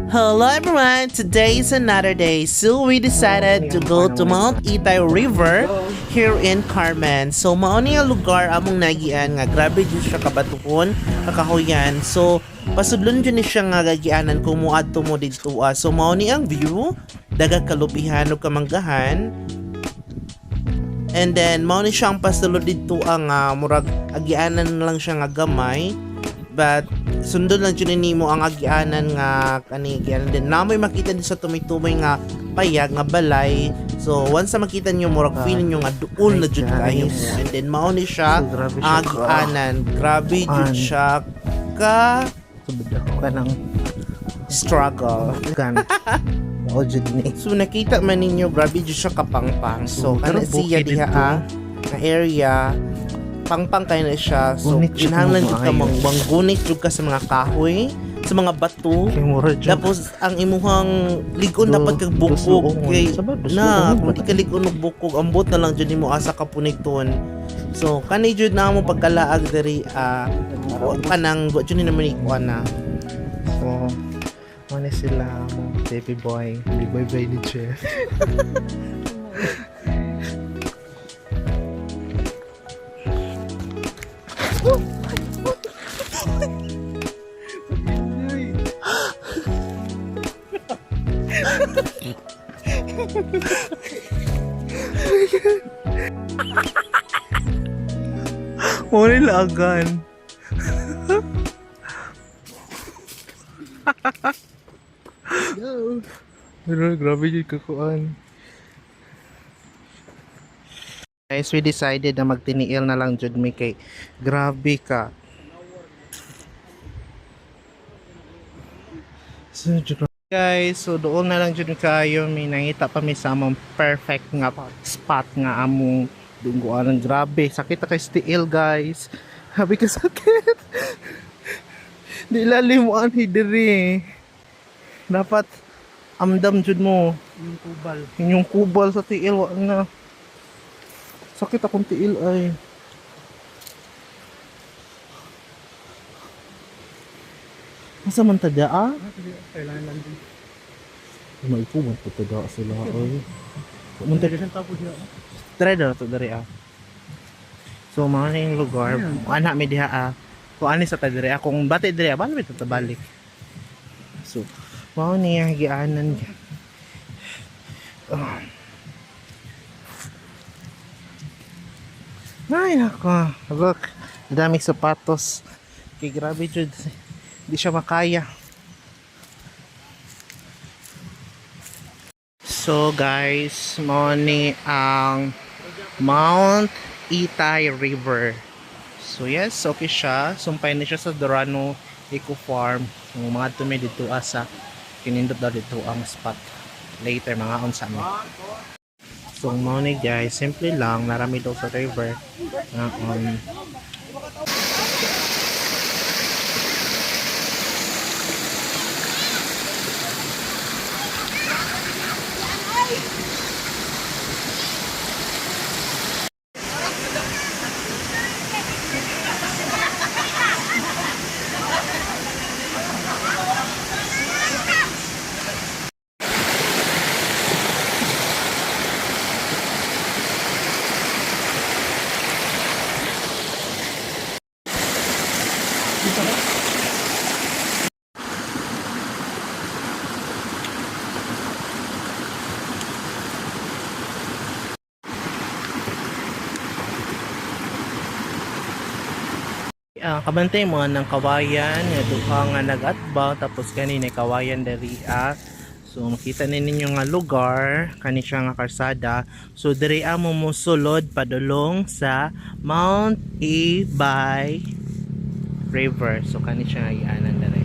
Hello everyone! Today is another day, so we decided to go to Mount Itay River here in Carmen. So mao ni nga lugar among nagian nga grabe jud siya kabatuhon, kakahuyan. So pasudlon jud ni siya nga gagianan kung muadto mo didto. So mao ni ang view, daghang kalupihan ug kamanggahan. And then mao ni siyang pasulod didto ang murag agianan lang siya nga gamay. But sundon lang dyan nimo ang agianan nga kanigianan din na may makita din sa tumay-tumay nga payag nga balay. So once na makita nyo murag feel nyo nga duol na dyan kayo mo. And then mao ni siya ang agianan. Grabe dyan siya ka struggle. So nakita man ninyo grabe dyan siya kapangpang. So kana siya diha nga area pangpang kayo na siya. So, inhanglan jud ka manggunit jud ka sa mga kahoy, sa mga bato. Tapos, ang imuhang ligon dapat kag bukog. Kay, na, kung di ka ligon og bukog, ambot na lang jud nimo asa ka puniton. So, kanay jud na mo pagkalaag diri, kanang, jud ni naman ikuan na. So, ano sila, baby boy ni Chef. Muna lagan. Pero grabe yung kakuan. Guys, we decided na magtiniil na lang jud mi kay grabe ka. So, guys, so doon na lang jud kayo may nangita pa mi sa among perfect nga spot nga among dungguan. Grabe, sakit kay stiil, guys. Habi ka sakit. Di lalim mo an hidiri. Dapat amdam jud mo yung kubal. Yung kubal sa tiil wa na. Sakit akong tiil ay. Masa man tada kailangan lang din. Maipuman po tada sila ay. Munta din tapo diha. Try daw to dari So mao na yung lugar. Anak mi diha Kung ani sa ta diri kung bati diri bala mi balik. So mao ni ang gianan. Ay nako, look, daming sapatos. Kay grabe jud, di siya makaya. So guys, mo ni ang Mount Itay River. So yes, okay siya. Sumpay na siya sa Dorano Eco Farm. Yung mga tumi dito asa kinindot daw dito ang spot. Later mga on sa amin. So mo ni guys, simple lang, narami daw sa river. Kabantay mo ng kawayan nga duha nga nag-atbaw tapos kanina kawayan diri so makita ninyo nga lugar kani siya nga karsada. So diri mo musulod padulong sa Mount Itay River. So kani siya nga ianan diri.